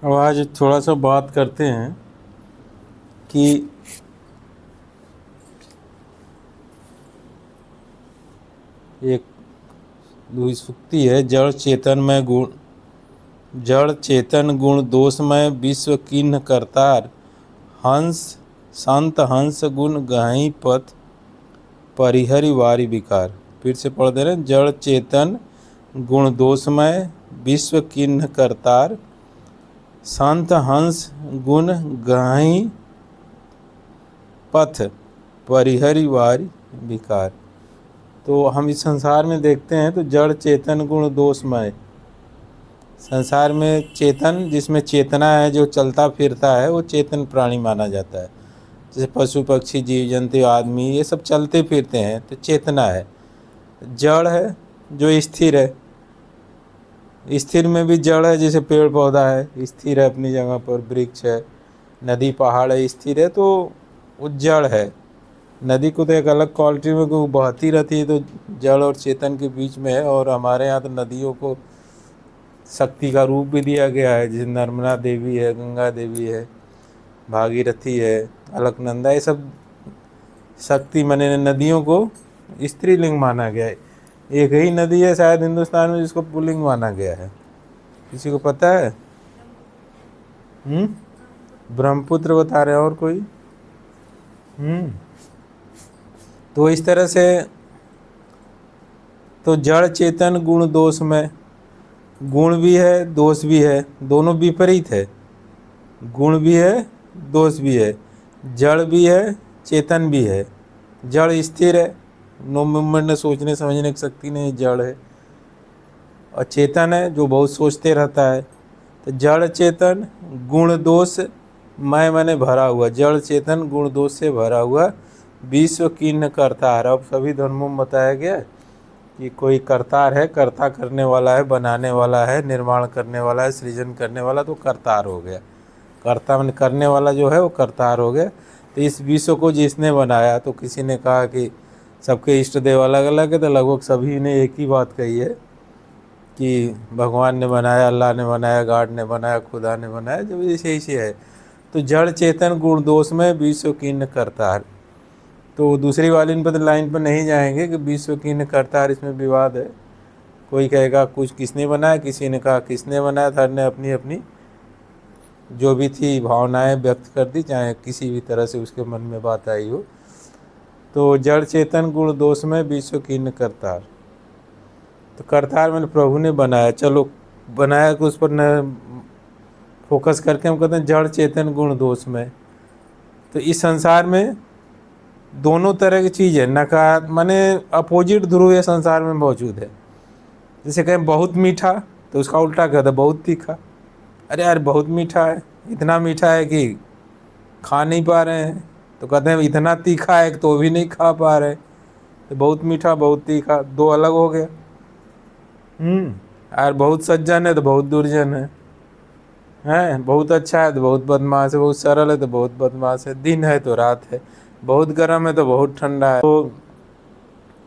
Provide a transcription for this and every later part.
अब आज थोड़ा सा बात करते हैं कि एक सुक्ति है, जड़ चेतन गुण दोषमय विश्व किन्ह करतार, हंस संत हंस गुण गहई पथ परिहरि वारी विकार। फिर से पढ़ दे रहे हैं। जड़ चेतन गुण दोषमय विश्व किन्ह करतार, संत हंस गुण गहई पथ परिहरि वारी विकार। तो हम इस संसार में देखते हैं तो जड़ चेतन गुण दोषमय, संसार में चेतन जिसमें चेतना है, जो चलता फिरता है, वो चेतन प्राणी माना जाता है। जैसे पशु पक्षी जीव जंतु आदमी ये सब चलते फिरते हैं तो चेतना है। जड़ है जो स्थिर है, स्थिर में भी जड़ है, जैसे पेड़ पौधा है स्थिर है अपनी जगह पर, वृक्ष है, नदी पहाड़ है स्थिर है, तो वो जड़ है। नदी को तो एक अलग क्वालिटी में को बहती रहती है, तो जड़ और चेतन के बीच में है। और हमारे यहाँ तो नदियों को शक्ति का रूप भी दिया गया है, जैसे नर्मदा देवी है, गंगा देवी है, भागीरथी है, अलकनंदा, ये सब शक्ति माने नदियों को स्त्रीलिंग माना गया है। एक ही नदी है शायद हिंदुस्तान में जिसको पुल्लिंग माना गया है, किसी को पता है? ब्रह्मपुत्र बता रहे हैं, और कोई? तो इस तरह से तो जड़ चेतन गुण दोष में, गुण भी है दोष भी है, दोनों विपरीत है। गुण भी है दोष भी है, जड़ भी है चेतन भी है। जड़ स्थिर है, नो मूवमेंट, न सोचने समझने की शक्ति नहीं, जड़ है। और चेतन है जो बहुत सोचते रहता है। तो जड़ चेतन गुण दोष मैं मैंने भरा हुआ, जड़ चेतन गुण दोष से भरा हुआ विश्व किन्ह करतार। अब सभी धर्मों में बताया गया कि कोई करतार है, कर्ता करने वाला है, बनाने वाला है, निर्माण करने वाला है, सृजन करने वाला, तो करतार हो गया। कर्ता मन करने वाला जो है वो करतार हो गया। तो इस विश्व को जिसने बनाया, तो किसी ने कहा कि सबके इष्ट देव अलग अलग है, तो लगभग सभी ने एक ही बात कही है कि भगवान ने बनाया, अल्लाह ने बनाया, गॉड ने बनाया, खुदा ने बनाया, जब ऐसे ऐसे है। तो जड़ चेतन गुण दोष में विश्व किन्ह करतार। तो दूसरी वाली पर लाइन पर नहीं जाएंगे कि विश्व किन्ह करतार, इसमें विवाद है। कोई कहेगा कुछ किसने बनाया, किसी ने कहा किसने बनाया, हर ने अपनी अपनी जो भी थी भावनाएं व्यक्त कर दी, चाहे किसी भी तरह से उसके मन में बात आई हो। तो जड़ चेतन गुण दोष में विश्व किन्ह करतार। तो करतार मैंने प्रभु ने बनाया, चलो बनाया कि उस पर न फोकस करके हम कहते हैं जड़ चेतन गुण दोष में। तो इस संसार में दोनों तरह की चीज़ है, नकार माने अपोजिट ध्रुव ये संसार में मौजूद है। जैसे कहें बहुत मीठा, तो उसका उल्टा कहता है बहुत तीखा। अरे यार बहुत मीठा है, इतना मीठा है कि खा नहीं पा रहे हैं, तो कहते हैं इतना तीखा है तो भी नहीं खा पा रहे। तो बहुत मीठा बहुत तीखा दो अलग हो गया। यार बहुत सज्जन है तो बहुत दुर्जन है, बहुत अच्छा है तो बहुत बदमाश है, बहुत सरल है तो बहुत बदमाश है, दिन है तो रात है, बहुत गर्म है तो बहुत ठंडा है। तो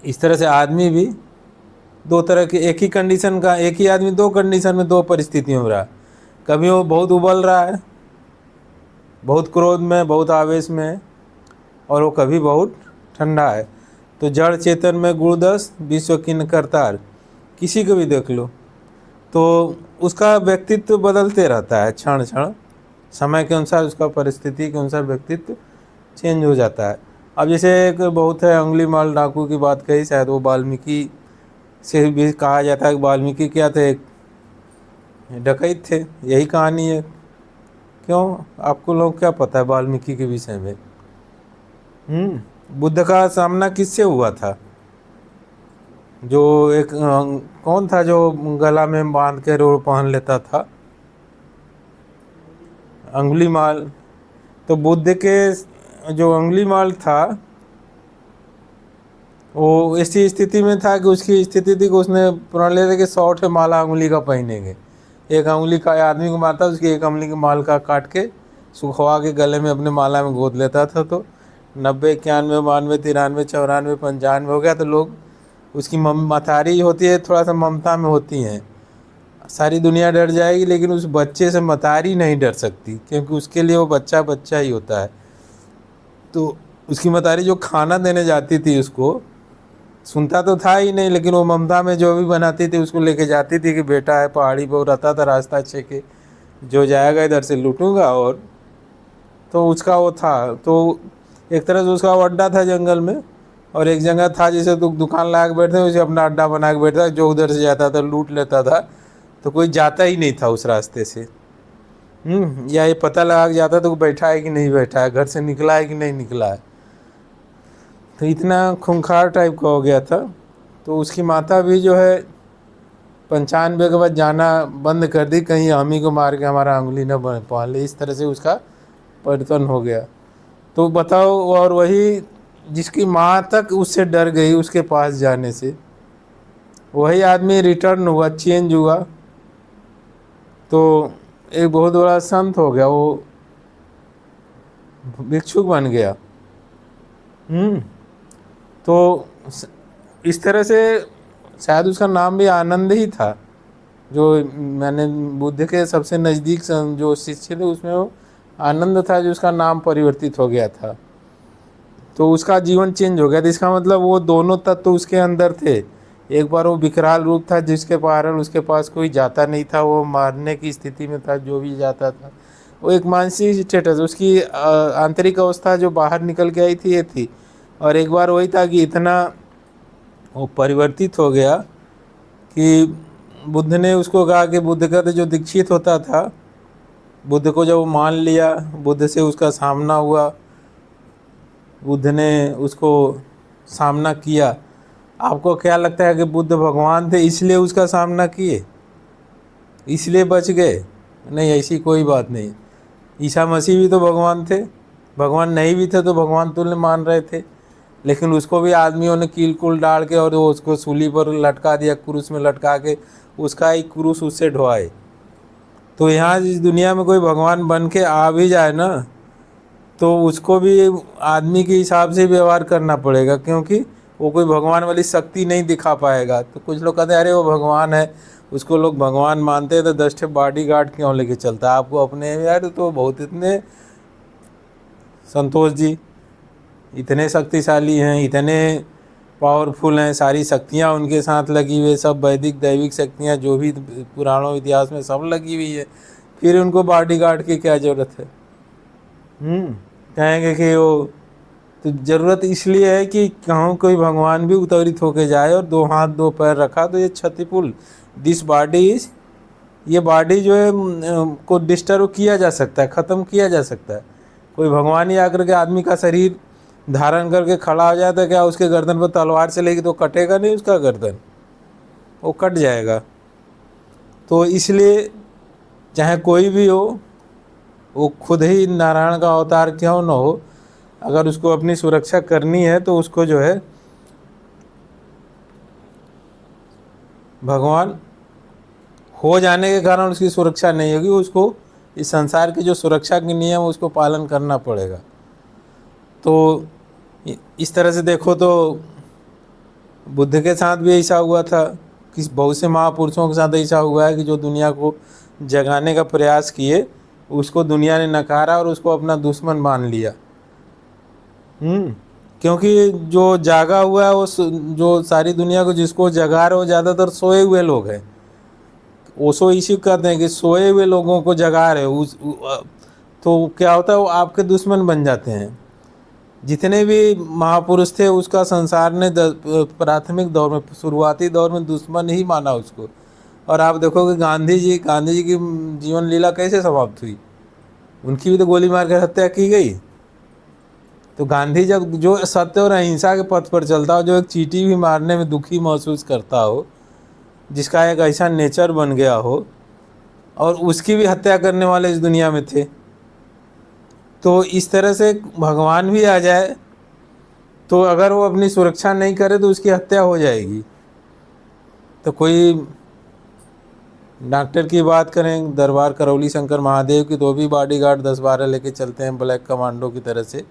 इस तरह से आदमी भी दो तरह के, एक ही कंडीशन का एक ही आदमी दो कंडीशन में, दो परिस्थितियों में रहा। कभी वो बहुत उबल रहा है, बहुत क्रोध में, बहुत आवेश में है, और वो कभी बहुत ठंडा है। तो जड़ चेतन में गुणदस विश्व किन्ह करतार, किसी को भी देख लो तो उसका व्यक्तित्व बदलते रहता है, क्षण क्षण समय के अनुसार उसका परिस्थिति के अनुसार व्यक्तित्व चेंज हो जाता है। अब जैसे एक बहुत है अंगुलीमाल डाकू की बात कही, शायद वो वाल्मीकि से भी कहा जाता है कि वाल्मीकि क्या थे, एक डकैत थे, यही कहानी है। क्यों, आपको लोग क्या पता है वाल्मीकि के विषय में? बुद्ध का सामना किससे हुआ था? जो एक कौन था जो गला में बांध के रोड़ पहन लेता था, अंगुलीमाल। तो बुद्ध के जो अंगुलीमाल था वो ऐसी स्थिति में था कि उसकी स्थिति थी कि उसने प्रण ले कि 100 ठे माला अंगुली का पहनेंगे। एक अंगुली का आदमी को मारता, उसकी एक अंगुली के माल का काट के सुखवा के गले में अपने माला में गोद लेता था। तो 90, 91, 92, 93, 94, 95 हो गया। तो लोग उसकी मतारी होती है, थोड़ा सा ममता में होती हैं, सारी दुनिया डर जाएगी, लेकिन उस बच्चे से मतारी नहीं डर सकती, क्योंकि उसके लिए वो बच्चा बच्चा ही होता है। तो उसकी मतारी जो खाना देने जाती थी उसको, सुनता तो था ही नहीं, लेकिन वो ममता में जो भी बनाती थी उसको लेके जाती थी कि बेटा है पहाड़ी पर, रहता था रास्ता अच्छे के, जो जाएगा इधर से लूटूंगा। और तो उसका वो था, तो एक तरह से उसका वो अड्डा था जंगल में, और एक जगह था जैसे दुकान लगा के बैठते उसे अपना अड्डा बना के बैठता, जो उधर से जाता था लूट लेता था। तो कोई जाता ही नहीं था उस रास्ते से। या ये पता लगा के जाता तो बैठा है कि नहीं बैठा है, घर से निकला है कि नहीं निकला है। तो इतना खूंखार टाइप का हो गया था। तो उसकी माता भी जो है 95 के बाद जाना बंद कर दी, कहीं हम ही को मार के हमारा उंगली न बन पाले, इस तरह से उसका परिवर्तन हो गया। तो बताओ, और वही जिसकी माँ तक उससे डर गई उसके पास जाने से, वही आदमी रिटर्न हुआ, चेंज हुआ, तो एक बहुत बड़ा संत हो गया, वो भिक्षुक बन गया। तो इस तरह से शायद उसका नाम भी आनंद ही था। जो मैंने बुद्ध के सबसे नज़दीक जो शिष्य थे उसमें वो आनंद था, जो उसका नाम परिवर्तित हो गया था। तो उसका जीवन चेंज हो गया था। इसका मतलब वो दोनों तत्व तो उसके अंदर थे। एक बार वो विकराल रूप था जिसके कारण उसके पास कोई जाता नहीं था, वो मारने की स्थिति में था जो भी जाता था। वो एक मानसिक स्टेटस, उसकी आंतरिक अवस्था जो बाहर निकल के आई थी ये थी। और एक बार वही था कि इतना वो परिवर्तित हो गया कि बुद्ध ने उसको कहा कि बुद्ध का तो जो दीक्षित होता था, बुद्ध को जब वो मान लिया, बुद्ध से उसका सामना हुआ, बुद्ध ने उसको सामना किया। आपको क्या लगता है कि बुद्ध भगवान थे इसलिए उसका सामना किए, इसलिए बच गए? नहीं, ऐसी कोई बात नहीं। ईसा मसीह भी तो भगवान थे, भगवान नहीं भी थे तो भगवान तुल्य मान रहे थे, लेकिन उसको भी आदमियों ने कील कुल डाल के और वो उसको सूली पर लटका दिया, क्रूस में लटका के, उसका एक क्रूस उससे ढोवाए। तो यहाँ इस दुनिया में कोई भगवान बन के आ भी जाए ना, तो उसको भी आदमी के हिसाब से व्यवहार करना पड़ेगा, क्योंकि वो कोई भगवान वाली शक्ति नहीं दिखा पाएगा। तो कुछ लोग कहते हैं अरे वो भगवान है, उसको लोग भगवान मानते हैं, तो 10 बॉडी गार्ड क्यों लेके चलता है आपको अपने? यार तो बहुत इतने संतोष जी इतने शक्तिशाली हैं, इतने पावरफुल हैं, सारी शक्तियाँ उनके साथ लगी हुई है, सब वैदिक दैविक शक्तियाँ जो भी पुराणों इतिहास में सब लगी हुई है, फिर उनको बॉडी गार्ड की क्या ज़रूरत है? कहेंगे कि वो तो ज़रूरत इसलिए है कि कहूँ कोई भगवान भी अवतरित होके जाए और 2 हाथ 2 पैर रखा, तो ये क्षतिपूर्ण दिस बॉडी इज, ये बॉडी जो है को डिस्टर्ब किया जा सकता है, ख़त्म किया जा सकता है। कोई भगवान ही आकर के आदमी का शरीर धारण करके खड़ा हो जाए तो क्या उसके गर्दन पर तलवार चलेगी तो कटेगा नहीं उसका गर्दन? वो कट जाएगा। तो इसलिए चाहे कोई भी हो, वो खुद ही नारायण का अवतार क्यों न हो, अगर उसको अपनी सुरक्षा करनी है तो उसको जो है भगवान हो जाने के कारण उसकी सुरक्षा नहीं होगी, उसको इस संसार की जो सुरक्षा के नियम उसको पालन करना पड़ेगा। तो इस तरह से देखो तो बुद्ध के साथ भी ऐसा हुआ था, किस बहुत से महापुरुषों के साथ ऐसा हुआ है कि जो दुनिया को जगाने का प्रयास किए, उसको दुनिया ने नकारा और उसको अपना दुश्मन मान लिया। क्योंकि जो जागा हुआ है वो जो सारी दुनिया को जिसको जगा रहे हो ज़्यादातर सोए हुए लोग हैं। ओशो इसी कहते हैं कि सोए हुए लोगों को जगा रहे हो तो क्या होता है, वो आपके दुश्मन बन जाते हैं। जितने भी महापुरुष थे उसका संसार ने प्राथमिक दौर में, शुरुआती दौर में दुश्मन ही माना उसको। और आप देखोगे गांधी जी की जीवन लीला कैसे समाप्त हुई, उनकी भी तो गोली मार कर हत्या की गई। तो गांधी जब जो सत्य और अहिंसा के पथ पर चलता हो, जो एक चींटी भी मारने में दुखी महसूस करता हो, जिसका एक ऐसा नेचर बन गया हो, और उसकी भी हत्या करने वाले इस दुनिया में थे। तो इस तरह से भगवान भी आ जाए तो अगर वो अपनी सुरक्षा नहीं करे तो उसकी हत्या हो जाएगी। तो कोई डॉक्टर की बात करें, दरबार करौली शंकर महादेव की, तो भी बॉडीगार्ड 10-12 लेके चलते हैं ब्लैक कमांडो की तरह से।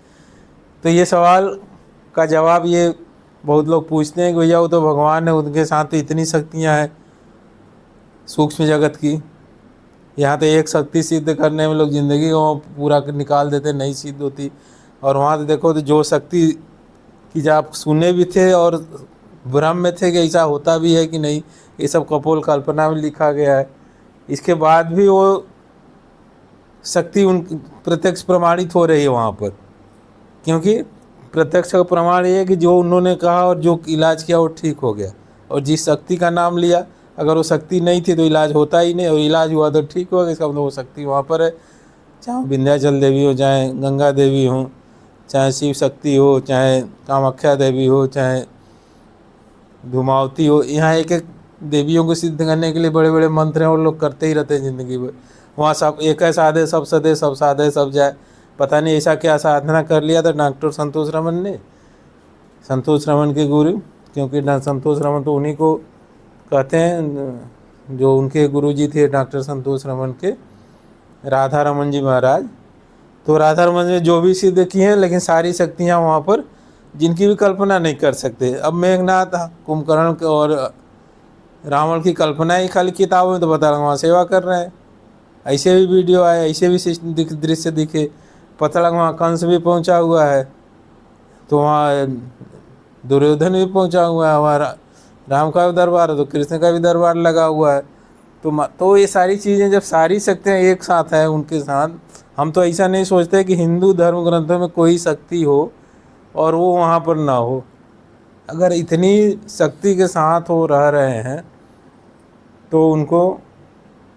तो ये सवाल का जवाब ये बहुत लोग पूछते हैं कि भैया वो तो भगवान है, उनके साथ तो इतनी शक्तियाँ हैं। सूक्ष्म जगत की। यहाँ तो एक शक्ति सिद्ध करने में लोग ज़िंदगी को पूरा निकाल देते, नहीं सिद्ध होती। और वहाँ तो देखो तो जो शक्ति की जब आप सुने भी थे और भ्रम में थे कि ऐसा होता भी है कि नहीं, ये सब कपोल कल्पना में लिखा गया है। इसके बाद भी वो शक्ति उन प्रत्यक्ष प्रमाणित हो रही है वहाँ पर, क्योंकि प्रत्यक्ष का प्रमाण ये है कि जो उन्होंने कहा और जो इलाज किया वो ठीक हो गया। और जिस शक्ति का नाम लिया, अगर वो शक्ति नहीं थी तो इलाज होता ही नहीं, और इलाज हुआ तो ठीक हुआ। इसका मतलब वो शक्ति वहाँ पर है, चाहे विंध्याचल देवी हो, चाहे गंगा देवी हो, चाहे शिव शक्ति हो, चाहे कामाख्या देवी हो, चाहे धूमावती हो। यहाँ एक एक देवियों को सिद्ध करने के लिए बड़े बड़े मंत्र हैं और लोग करते ही रहते हैं ज़िंदगी में। वहाँ सब एक है साधे सब सदे, सब साधे सब जाए। पता नहीं ऐसा क्या साधना कर लिया था डॉक्टर संतोष रमन ने, संतोष रमन के गुरु, क्योंकि संतोष रमन तो उन्हीं को कहते हैं जो उनके गुरुजी थे डॉक्टर संतोष रमन के, राधा रमन जी महाराज। तो राधा रमन ने जो भी सिद्ध किए हैं, लेकिन सारी शक्तियाँ वहाँ पर जिनकी भी कल्पना नहीं कर सकते। अब मेघनाथ, कुंभकर्ण और रावण की कल्पना ही खाली किताबों में तो बता रहा हूँ, वहाँ सेवा कर रहे हैं। ऐसे भी वीडियो आए, ऐसे भी दृश्य दिखे, पता लगा वहाँ कंस भी पहुँचा हुआ है, तो वहाँ दुर्योधन भी पहुँचा हुआ है, वहाँ राम का भी दरबार है तो कृष्ण का भी दरबार लगा हुआ है। तो ये सारी चीज़ें जब सारी शक्तियाँ एक साथ हैं उनके साथ, हम तो ऐसा नहीं सोचते कि हिंदू धर्म ग्रंथों में कोई शक्ति हो और वो वहाँ पर ना हो। अगर इतनी शक्ति के साथ वो रह रहे हैं तो उनको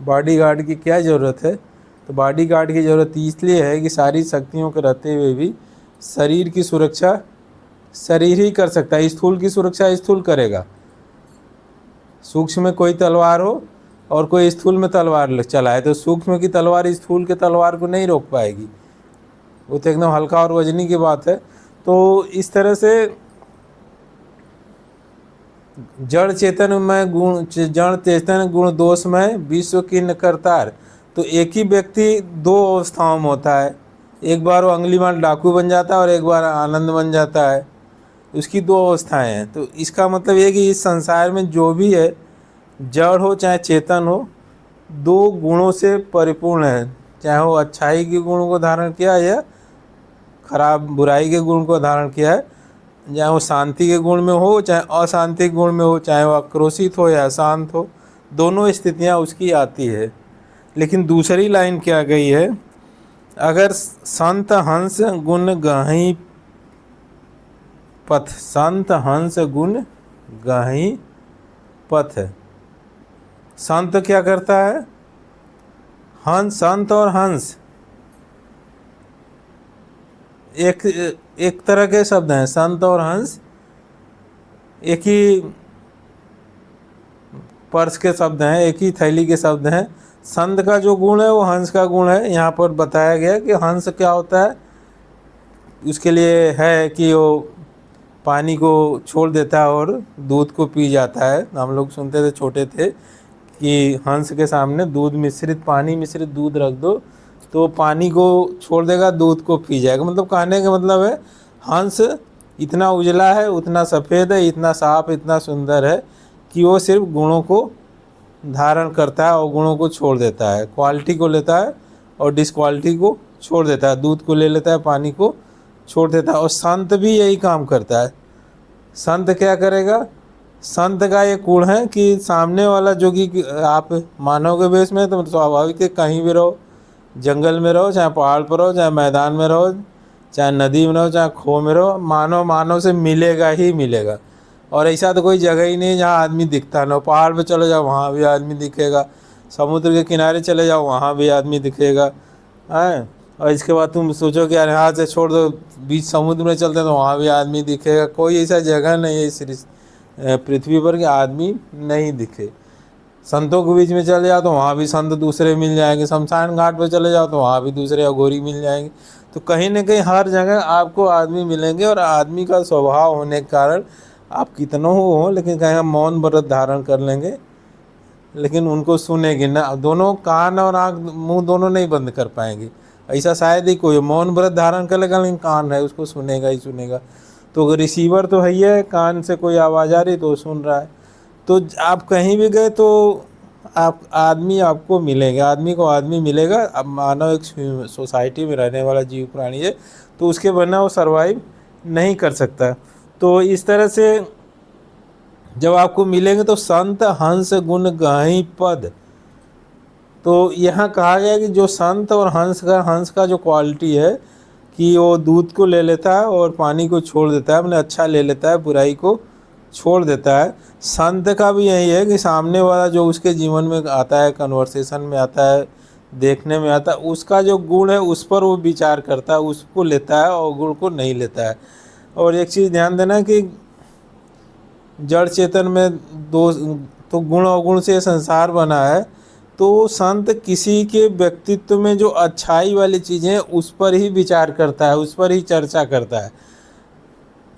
बॉडीगार्ड की क्या ज़रूरत है। तो बॉडीगार्ड की ज़रूरत इसलिए है कि सारी शक्तियों के रहते हुए भी शरीर की सुरक्षा शरीर ही कर सकता है, स्थूल की सुरक्षा स्थूल करेगा। सूक्ष्म में कोई तलवार हो और कोई स्थूल में तलवार चलाए तो सूक्ष्म की तलवार स्थूल के तलवार को नहीं रोक पाएगी, वो तो एकदम हल्का और वजनी की बात है। तो इस तरह से जड़ चेतन में गुण, जड़ चेतन गुण दोष में विश्व की न करतार। तो एक ही व्यक्ति दो अवस्थाओं में होता है, एक बार वो अंगुलीमाल डाकू बन जाता है और एक बार आनंद बन जाता है। उसकी दो अवस्थाएं हैं। तो इसका मतलब ये कि इस संसार में जो भी है, जड़ हो चाहे चेतन हो, दो गुणों से परिपूर्ण है। चाहे वो अच्छाई के गुण को धारण किया या खराब बुराई के गुण को धारण किया है, चाहे वो शांति के गुण में हो चाहे अशांति के गुण में हो, चाहे वो आक्रोशित हो या शांत हो, दोनों स्थितियां उसकी आती है। लेकिन दूसरी लाइन क्या गई है, अगर संत हंस गुण गाही पथ, संत हंस गुण गाही पथ। संत क्या करता है, हंस, संत और हंस एक तरह के शब्द हैं। संत और हंस एक ही पर्स के शब्द हैं, एक ही थैली के शब्द हैं। संत का जो गुण है वो हंस का गुण है। यहाँ पर बताया गया कि हंस क्या होता है, उसके लिए है कि वो पानी को छोड़ देता है और दूध को पी जाता है। हम लोग सुनते थे छोटे थे कि हंस के सामने दूध मिश्रित, पानी मिश्रित दूध रख दो तो पानी को छोड़ देगा, दूध को पी जाएगा। मतलब कहने का मतलब है हंस इतना उजला है, उतना सफ़ेद है, इतना साफ, इतना सुंदर है कि वो सिर्फ गुणों को धारण करता है और गुणों को छोड़ देता है। क्वालिटी को लेता है और डिसक्वालिटी को छोड़ देता है, दूध को ले लेता है, पानी को छोड़ देता है। और संत भी यही काम करता है। संत क्या करेगा, संत का ये गुण है कि सामने वाला जो कि आप मानव के वेश में तो स्वाभाविक है, कहीं भी रहो, जंगल में रहो, चाहे पहाड़ पर रहो, चाहे मैदान में रहो, चाहे नदी में रहो, चाहे खो में रहो, मानव मानव से मिलेगा ही मिलेगा। और ऐसा तो कोई जगह ही नहीं जहाँ आदमी दिखता ना हो। पहाड़ पे चले जाओ वहाँ भी आदमी दिखेगा, समुद्र के किनारे चले जाओ वहाँ भी आदमी दिखेगा, हैं। और इसके बाद तुम सोचो कि यार हाथ से छोड़ दो, बीच समुद्र में चलते हैं तो वहाँ भी आदमी दिखेगा। कोई ऐसा जगह नहीं है इस पृथ्वी पर कि आदमी नहीं दिखे। संतों के बीच में चले जाओ तो वहाँ भी संत दूसरे मिल जाएंगे, शमशान घाट पर चले जाओ तो वहाँ भी दूसरे अघोरी मिल जाएंगे। तो कहीं ना कहीं हर जगह आपको आदमी मिलेंगे। और आदमी का स्वभाव होने के कारण आप कितनों हो, लेकिन कहेंगे मौन व्रत धारण कर लेंगे, लेकिन उनको सुनेंगे ना। दोनों कान और आँख मुंह दोनों नहीं बंद कर पाएंगे। ऐसा शायद ही कोई मौन व्रत धारण कर लेगा लेकिन कान है, उसको सुनेगा ही सुनेगा। तो रिसीवर तो है ही है, कान से कोई आवाज़ आ रही तो सुन रहा है। तो आप कहीं भी गए तो आप आदमी आपको मिलेंगे, आदमी को आदमी मिलेगा। अब मानव एक सोसाइटी में रहने वाला जीव प्राणी है, तो उसके बिना वो सरवाइव नहीं कर सकता। तो इस तरह से जब आपको मिलेंगे तो संत हंस गुण गाही पद। तो यहाँ कहा गया कि जो संत और हंस का जो क्वालिटी है कि वो दूध को ले लेता है और पानी को छोड़ देता है, अपने अच्छा ले लेता है, बुराई को छोड़ देता है। संत का भी यही है कि सामने वाला जो उसके जीवन में आता है, कन्वर्सेशन में आता है, देखने में आता है, उसका जो गुण है उस पर वो विचार करता है, उसको लेता है और गुण को नहीं लेता है। और एक चीज़ ध्यान देना कि जड़ चेतन में दो, तो गुण अवगुण से संसार बना है। तो संत किसी के व्यक्तित्व में जो अच्छाई वाली चीज़ें उस पर ही विचार करता है, उस पर ही चर्चा करता है।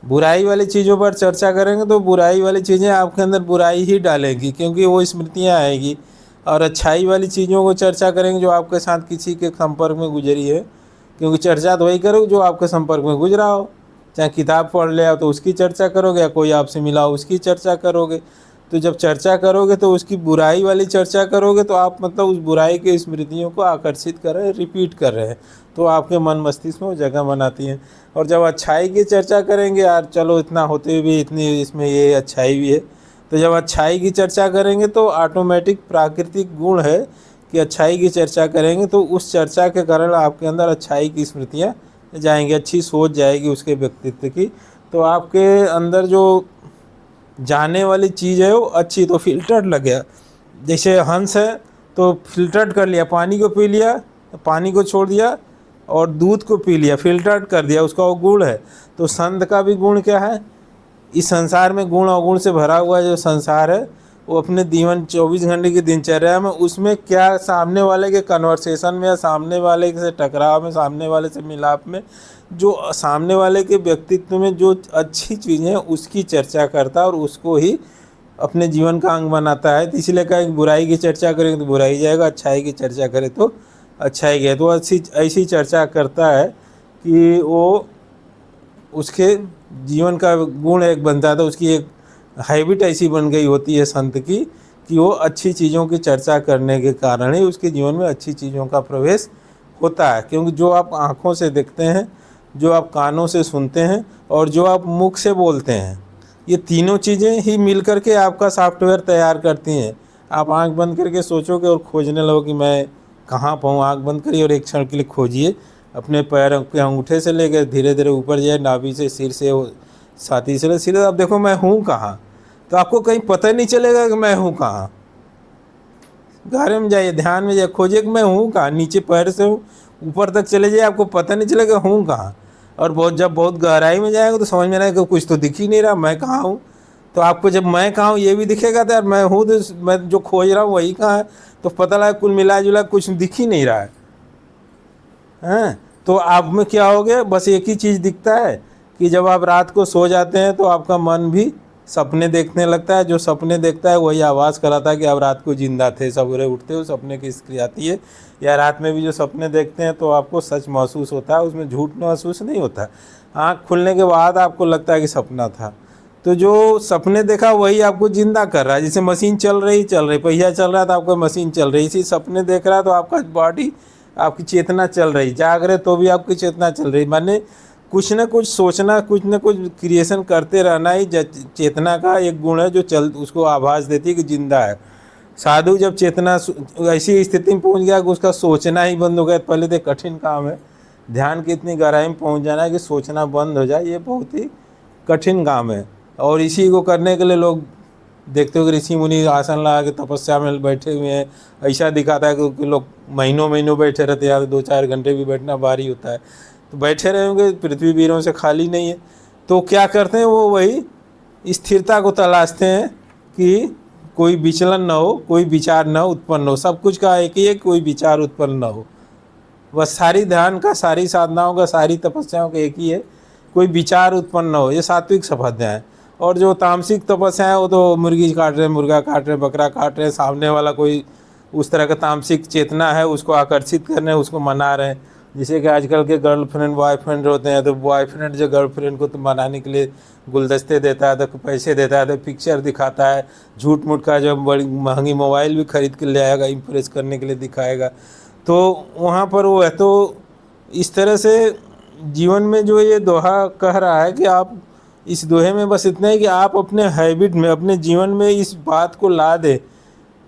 बुराई वाली चीज़ों पर चर्चा करेंगे तो बुराई वाली चीज़ें आपके अंदर बुराई ही डालेंगी, क्योंकि वो स्मृतियाँ आएगी। और अच्छाई वाली चीज़ों को चर्चा करेंगे जो आपके साथ किसी के संपर्क में गुजरी है, क्योंकि चर्चा तो वही करो जो आपके संपर्क में गुजरा हो। चाहे किताब पढ़ ले आओ तो उसकी चर्चा करोगे, या कोई आपसे मिला हो उसकी चर्चा करोगे। तो जब चर्चा करोगे तो उसकी बुराई वाली चर्चा करोगे तो आप मतलब उस बुराई के स्मृतियों को आकर्षित कर रहे हैं, रिपीट कर रहे हैं, तो आपके मन मस्तिष्क में वो जगह बनाती हैं। और जब अच्छाई की चर्चा करेंगे, यार चलो इतना होते हुए भी इतनी इसमें ये अच्छाई भी है, तो जब अच्छाई की चर्चा करेंगे तो ऑटोमेटिक प्राकृतिक गुण है कि अच्छाई की चर्चा करेंगे तो उस चर्चा के कारण आपके अंदर अच्छाई की स्मृतियाँ जाएंगी, अच्छी सोच जाएगी उसके व्यक्तित्व की। तो आपके अंदर जो जाने वाली चीज़ है वो अच्छी, तो फिल्टर्ड लग गया। जैसे हंस है तो फिल्टर्ड कर लिया, पानी को पी लिया, पानी को छोड़ दिया, और दूध को पी लिया, फिल्टर्ड कर दिया, उसका वो गुण है। तो संत का भी गुण क्या है? इस संसार में गुण अवगुण से भरा हुआ जो संसार है, वो अपने जीवन 24 घंटे की दिनचर्या में उसमें क्या सामने वाले के कन्वर्सेशन में, या सामने वाले से टकराव में, सामने वाले से मिलाप में, जो सामने वाले के व्यक्तित्व में जो अच्छी चीज़ें हैं उसकी चर्चा करता है और उसको ही अपने जीवन का अंग बनाता है। तो इसलिए कहा कि बुराई की चर्चा करें तो बुराई जाएगा, अच्छाई की चर्चा करें तो अच्छाई गया। तो ऐसी चर्चा करता है कि वो उसके जीवन का गुण एक बनता है। तो उसकी एक हैबिट ऐसी बन गई होती है संत की कि वो अच्छी चीज़ों की चर्चा करने के कारण ही उसके जीवन में अच्छी चीज़ों का प्रवेश होता है। क्योंकि जो आप आँखों से देखते हैं, जो आप कानों से सुनते हैं, और जो आप मुख से बोलते हैं, ये तीनों चीज़ें ही मिल कर के आपका सॉफ्टवेयर तैयार करती हैं। आप आंख बंद करके सोचोगे और खोजने लगो कि मैं कहाँ पाऊँ, आंख बंद करिए और एक क्षण के लिए खोजिए। अपने पैर के अंगूठे से लेकर धीरे धीरे ऊपर जाए, नाभि से, सिर से, छाती से सीधे आप देखो मैं हूँ कहाँ, तो आपको कहीं पता नहीं चलेगा कि मैं हूँ कहाँ। गहरे में जाइए, ध्यान में जाइए, खोजिए कि मैं हूँ कहाँ। नीचे पैर से हूँ, ऊपर तक चले जाइए, आपको पता नहीं चलेगा हूँ कहाँ। और जब बहुत गहराई में जाएगा तो समझ में आएगा कि कुछ तो दिख ही नहीं रहा, मैं कहाँ हूँ। तो आपको जब मैं कहाँ हूँ ये भी दिखेगा, तो यार मैं हूँ, तो मैं जो खोज रहा हूँ वही कहाँ है। तो पता लगा कुल मिला जुला कुछ दिख ही नहीं रहा है। हैं तो आप में क्या हो गया, बस एक ही चीज़ दिखता है कि जब आप रात को सो जाते हैं तो आपका मन भी सपने देखने लगता है। जो सपने देखता है वही आवाज़ कराता है कि आप रात को जिंदा थे, सवेरे उठते हो सपने की स्क्रिय आती है। या रात में भी जो सपने देखते हैं तो आपको सच महसूस होता है, उसमें झूठ महसूस नहीं होता। आँख खुलने के बाद आपको लगता है कि सपना था। तो जो सपने देखा वही आपको जिंदा कर रहा है। जैसे मशीन चल रही, पहिया चल रहा है तो आपका मशीन चल रही, इसी सपने देख रहा है तो आपका बॉडी, आपकी चेतना चल रही, जाग रहे तो भी आपकी चेतना चल रही। माने कुछ न कुछ सोचना, कुछ न कुछ क्रिएशन करते रहना ही चेतना का एक गुण है, जो उसको आभास देती है कि जिंदा है। साधु जब चेतना ऐसी स्थिति में पहुंच गया कि उसका सोचना ही बंद हो गया, पहले तो कठिन काम है। ध्यान की इतनी गहराई में पहुंच जाना है कि सोचना बंद हो जाए, ये बहुत ही कठिन काम है। और इसी को करने के लिए लोग देखते हो कि ऋषि मुनि आसन लगा के तपस्या में बैठे हुए हैं। ऐसा दिखाता है कि लोग महीनों महीनों बैठे रहते हैं, 2-4 घंटे भी बैठना भारी होता है। तो बैठे रहेंगे, पृथ्वी वीरों से खाली नहीं है। तो क्या करते हैं, वो वही स्थिरता को तलाशते हैं कि कोई विचलन न हो, कोई विचार न उत्पन्न हो। सब कुछ का एक ही है, कोई विचार उत्पन्न न हो। बस सारी ध्यान का, सारी साधनाओं का, सारी तपस्याओं का एक ही है, कोई विचार उत्पन्न न हो। ये सात्विक सफलता है। और जो तामसिक तपस्या है वो तो मुर्गी काट रहे हैं, मुर्गा काट रहे हैं, बकरा काट रहे हैं, सामने वाला कोई उस तरह का तामसिक चेतना है उसको आकर्षित करने, उसको मना रहे हैं। जैसे कि आजकल के गर्लफ्रेंड बॉयफ्रेंड होते हैं, तो बॉयफ्रेंड जो गर्लफ्रेंड को तो मनाने के लिए गुलदस्ते देता है, तो पैसे देता है, तो पिक्चर दिखाता है, झूठ मूठ का जो बड़ी महंगी मोबाइल भी खरीद के ले आएगा, इम्प्रेस करने के लिए दिखाएगा। तो वहाँ पर वो है। तो इस तरह से जीवन में जो ये दोहा कह रहा है कि आप इस दोहे में बस इतना है कि आप अपने हैबिट में, अपने जीवन में इस बात को ला दें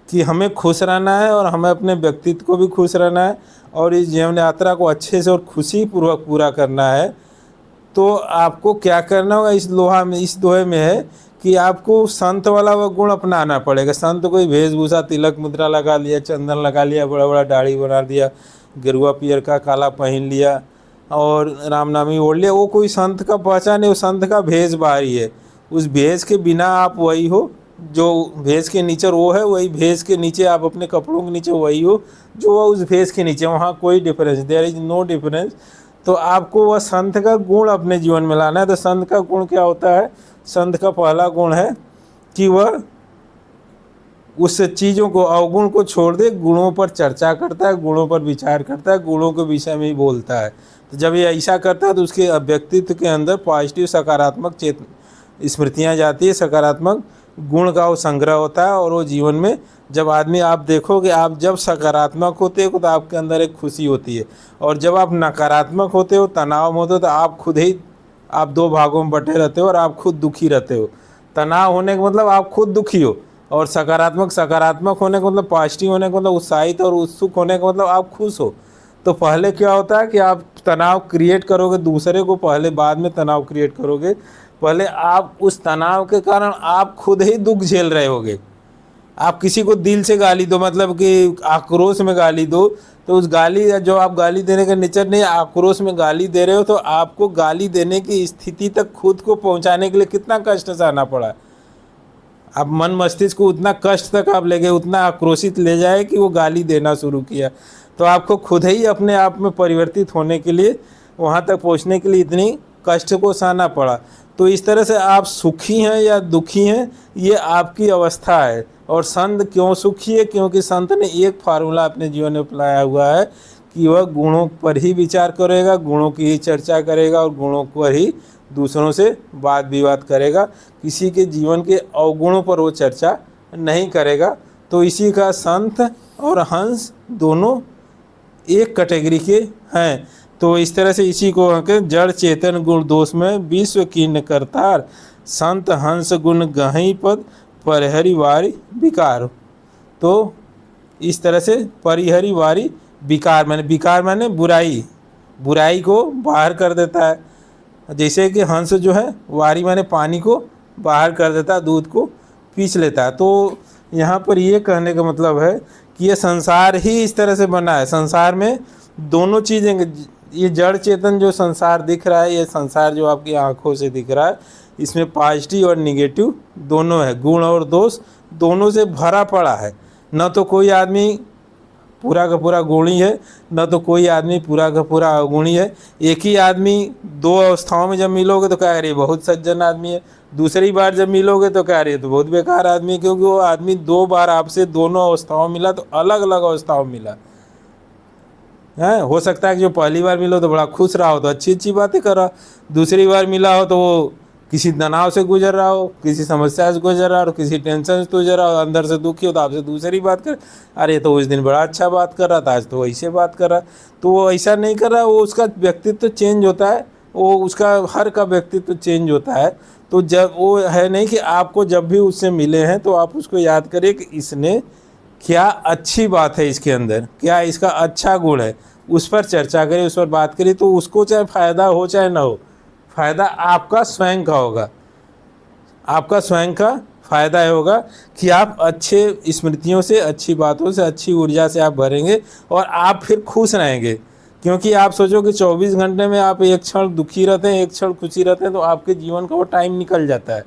कि हमें खुश रहना है और हमें अपने व्यक्तित्व को भी खुश रहना है और इस जीवन यात्रा को अच्छे से और खुशी पूर्वक पूरा करना है। तो आपको क्या करना होगा, इस दोहे में है कि आपको संत वाला वो गुण अपनाना पड़ेगा। संत कोई वेशभूषा, तिलक मुद्रा लगा लिया, चंदन लगा लिया, बड़ा बड़ा दाढ़ी बना दिया, गेरुआ पियर का काला पहन लिया और रामनामी ओढ़ लिया, वो कोई संत का पहचान है। वो संत का भेष बाहरी है। उस भेष के बिना आप वही हो जो भेष के नीचे वो है, वही भेष के नीचे आप अपने कपड़ों के नीचे वही हो जो वह उस भेष के नीचे। वहाँ कोई difference, there is no difference. तो आपको वह संत का गुण अपने जीवन में लाना है। तो संत का गुण क्या होता है? संत का पहला गुण है कि वह उस चीज़ों को, अवगुण को छोड़ दे, गुणों पर चर्चा करता है, गुणों पर विचार करता है, गुणों के विषय में ही बोलता है। तो जब ये ऐसा करता है तो उसके व्यक्तित्व के अंदर पॉजिटिव सकारात्मक स्मृतियाँ जाती है, सकारात्मक गुण का वो संग्रह होता है। और वो जीवन में जब आदमी, आप देखोगे, आप जब सकारात्मक होते हो तो आपके अंदर एक खुशी होती है, और जब आप नकारात्मक होते हो, तनाव में होते हो, तो आप खुद ही, आप दो भागों में बटे रहते हो और आप खुद दुखी रहते हो। तनाव होने का मतलब आप खुद दुखी हो, और सकारात्मक होने का मतलब, पॉजिटिव होने का मतलब, उत्साहित और उत्सुक होने का मतलब आप खुश हो। तो पहले क्या होता है कि आप तनाव क्रिएट करोगे दूसरे को, पहले, बाद में तनाव क्रिएट करोगे। पहले आप उस तनाव के कारण आप खुद ही दुख झेल रहे होगे। आप किसी को दिल से गाली दो, मतलब कि आक्रोश में गाली दो, तो उस गाली, जो आप गाली देने का नेचर नहीं, आक्रोश में गाली दे रहे हो, तो आपको गाली देने की स्थिति तक खुद को पहुंचाने के लिए कितना कष्ट सहना पड़ा। आप मन मस्तिष्क को उतना कष्ट तक आप ले गए, उतना आक्रोशित ले जाए कि वो गाली देना शुरू किया। तो आपको खुद ही अपने आप में परिवर्तित होने के लिए, वहाँ तक पहुँचने के लिए इतनी कष्ट को सहना पड़ा। तो इस तरह से आप सुखी हैं या दुखी हैं, ये आपकी अवस्था है। और संत क्यों सुखी है? क्योंकि संत ने एक फार्मूला अपने जीवन में अपनाया हुआ है कि वह गुणों पर ही विचार करेगा, गुणों की ही चर्चा करेगा और गुणों पर ही दूसरों से वाद विवाद करेगा। किसी के जीवन के अवगुणों पर वो चर्चा नहीं करेगा। तो इसी का संत और हंस दोनों एक कैटेगरी के हैं। तो इस तरह से इसी को जड़ चेतन गुण दोष में विश्व कीर्ण करतार, संत हंस गुण गहई पद परिहरि वारी विकार। तो इस तरह से परिहरि वारी विकार माने बुराई को बाहर कर देता है। जैसे कि हंस जो है, वारी माने पानी को बाहर कर देता है, दूध को पीछ लेता है। तो यहाँ पर ये कहने का मतलब है कि ये संसार ही इस तरह से बना है। संसार में दोनों चीज़ें, ये जड़ चेतन जो संसार दिख रहा है, ये संसार जो आपकी आंखों से दिख रहा है, इसमें पॉजिटिव और निगेटिव दोनों है, गुण और दोष दोनों से भरा पड़ा है। न तो कोई आदमी पूरा का पूरा गुणी है, न तो कोई आदमी पूरा का पूरा अवगुणी है। एक ही आदमी दो अवस्थाओं में जब मिलोगे तो कह रहे बहुत सज्जन आदमी है, दूसरी बार जब मिलोगे तो कह रहे तो बहुत बेकार आदमी है, क्योंकि वो आदमी दो बार आपसे दोनों अवस्थाओं में मिला, तो अलग अलग अवस्थाओं में मिला है। हो सकता है कि जो पहली बार मिलो तो बड़ा खुश रहा हो, तो अच्छी अच्छी बातें कर रहा, दूसरी बार मिला हो तो वो किसी तनाव से गुजर रहा हो, किसी समस्या से गुजर रहा हो, किसी टेंशन से गुजर रहा हो, अंदर से दुखी हो, तो आपसे दूसरी बात कर, अरे तो उस दिन बड़ा अच्छा बात कर रहा था, आज तो ऐसे बात कर रहा। तो वो ऐसा नहीं कर रहा, वो उसका व्यक्तित्व चेंज होता है, वो उसका हर का व्यक्तित्व चेंज होता है। तो जब वो है नहीं कि आपको जब भी उससे मिले हैं तो आप उसको याद करिए कि इसने क्या अच्छी बात है, इसके अंदर क्या इसका अच्छा गुण है, उस पर चर्चा करिए, उस पर बात करिए। तो उसको चाहे फ़ायदा हो चाहे ना हो, फ़ायदा आपका स्वयं का होगा, आपका स्वयं का फ़ायदा होगा कि आप अच्छे स्मृतियों से, अच्छी बातों से, अच्छी ऊर्जा से आप भरेंगे और आप फिर खुश रहेंगे। क्योंकि आप सोचो कि 24 घंटे में आप एक क्षण दुखी रहते हैं, एक क्षण खुशी रहते हैं, तो आपके जीवन का वो टाइम निकल जाता है।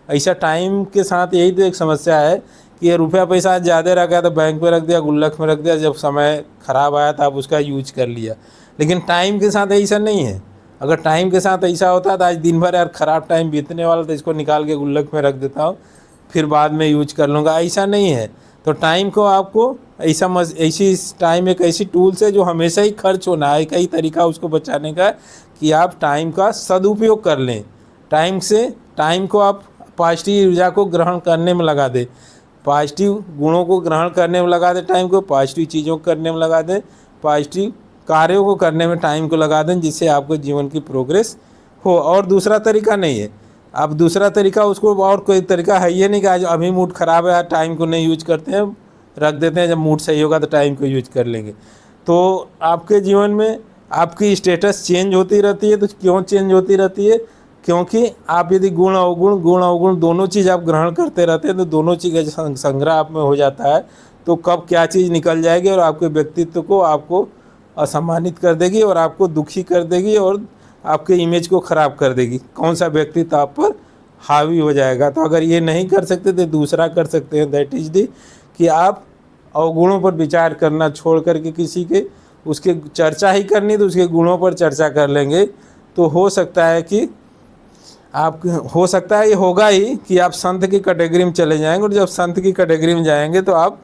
ऐसा टाइम के साथ यही तो एक समस्या है कि रुपया पैसा ज़्यादा रख गया तो बैंक में रख दिया, गुल्लक में रख दिया, जब समय ख़राब आया तो आप उसका यूज कर लिया। लेकिन टाइम के साथ ऐसा नहीं है। अगर टाइम के साथ ऐसा होता तो आज दिन भर यार ख़राब टाइम बीतने वाला, तो इसको निकाल के गुल्लक में रख देता हूँ, फिर बाद में यूज कर लूँगा, ऐसा नहीं है। तो टाइम को आपको ऐसी टाइम एक ऐसी टूल्स है जो हमेशा ही खर्च होना है। एक ही तरीका उसको बचाने का कि आप टाइम का सदुपयोग कर लें। टाइम को आप पॉजिटिव ऊर्जा को ग्रहण करने में लगा दें, पॉजिटिव गुणों को ग्रहण करने में लगा दें, टाइम को पॉजिटिव चीज़ों को करने में लगा दें, पॉजिटिव कार्यों को करने में टाइम को लगा दें, जिससे आपको जीवन की प्रोग्रेस हो। और दूसरा तरीका नहीं है। अब दूसरा तरीका उसको और कोई तरीका है ये नहीं कि आज अभी मूड ख़राब है, टाइम को नहीं यूज करते हैं, रख देते हैं, जब मूड सही होगा तो टाइम को यूज कर लेंगे। तो आपके जीवन में आपकी स्टेटस चेंज होती रहती है। तो क्यों चेंज होती रहती है? क्योंकि आप यदि गुण अवगुण दोनों चीज़ आप ग्रहण करते रहते हैं तो दोनों चीज़ का संग्रह आप में हो जाता है। तो कब क्या चीज़ निकल जाएगी और आपके व्यक्तित्व को आपको असम्मानित कर देगी और आपको दुखी कर देगी और आपके इमेज को ख़राब कर देगी, कौन सा व्यक्तित्व आप पर हावी हो जाएगा। तो अगर ये नहीं कर सकते तो दूसरा कर सकते हैं, दैट इज़ दी कि आप अवगुणों पर विचार करना छोड़ करके किसी के उसके चर्चा ही करनी तो उसके गुणों पर चर्चा कर लेंगे। तो हो सकता है ये होगा ही कि आप संत की कैटेगरी में चले जाएंगे, और जब संत की कैटेगरी में जाएंगे तो आप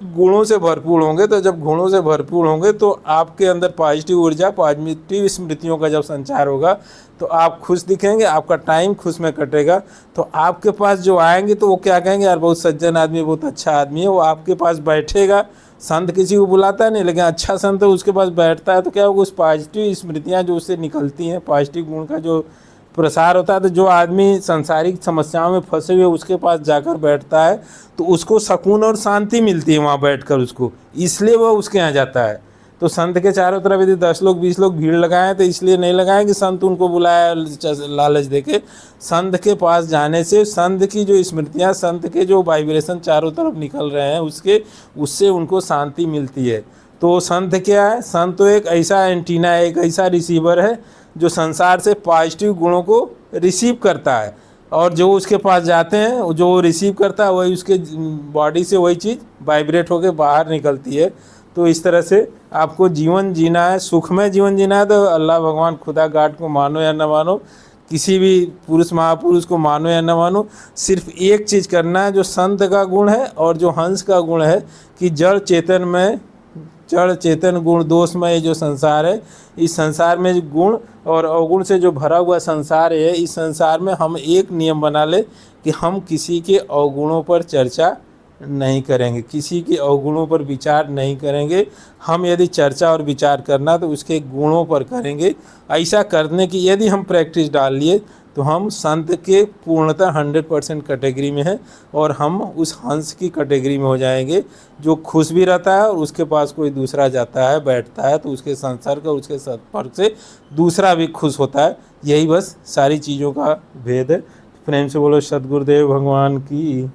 गुणों से भरपूर होंगे। तो जब गुणों से भरपूर होंगे तो आपके अंदर पॉजिटिव ऊर्जा, पॉजिटिव स्मृतियों का जब संचार होगा तो आप खुश दिखेंगे, आपका टाइम खुश में कटेगा। तो आपके पास जो आएंगे तो वो क्या कहेंगे, यार बहुत सज्जन आदमी, बहुत अच्छा आदमी है। वो आपके पास बैठेगा, संत किसी को बुलाता नहीं, लेकिन अच्छा संत उसके पास बैठता है तो क्या होगा, उस पॉजिटिव स्मृतियाँ जो उससे निकलती हैं, पॉजिटिव गुण का जो प्रसार होता है। तो जो आदमी सांसारिक समस्याओं में फंसे हुए उसके पास जाकर बैठता है तो उसको सुकून और शांति मिलती है वहाँ बैठकर उसको, इसलिए वो उसके यहाँ जाता है। तो संत के चारों तरफ यदि 10 लोग 20 लोग भीड़ लगाएं तो इसलिए नहीं लगाएं कि संत उनको बुलाया लालच देके। संत के पास जाने से संत की जो स्मृतियाँ, संत के जो वाइब्रेशन चारों तरफ निकल रहे हैं उससे उनको शांति मिलती है। तो संत क्या है? संत तो एक ऐसा एंटीना है, एक ऐसा रिसीवर है जो संसार से पॉजिटिव गुणों को रिसीव करता है, और जो उसके पास जाते हैं, जो रिसीव करता है वही उसके बॉडी से वही चीज़ वाइब्रेट होकर बाहर निकलती है। तो इस तरह से आपको जीवन जीना है, सुखमय जीवन जीना है तो अल्लाह भगवान खुदा गाड को मानो या न मानो, किसी भी पुरुष महापुरुष को मानो या न मानो, सिर्फ एक चीज़ करना है जो संत का गुण है और जो हंस का गुण है कि जड़ चेतन गुण दोषमय जो संसार है, इस संसार में गुण और अवगुण से जो भरा हुआ संसार है, इस संसार में हम एक नियम बना ले कि हम किसी के अवगुणों पर चर्चा नहीं करेंगे, किसी के अवगुणों पर विचार नहीं करेंगे। हम यदि चर्चा और विचार करना तो उसके गुणों पर करेंगे। ऐसा करने की यदि हम प्रैक्टिस डाल लिए तो हम संत के पूर्णतः 100% कैटेगरी में हैं और हम उस हंस की कैटेगरी में हो जाएंगे जो खुश भी रहता है और उसके पास कोई दूसरा जाता है बैठता है तो उसके संसर्ग और उसके संपर्क से दूसरा भी खुश होता है। यही बस सारी चीज़ों का भेद है। प्रेम से बोलो सद्गुरुदेव भगवान की।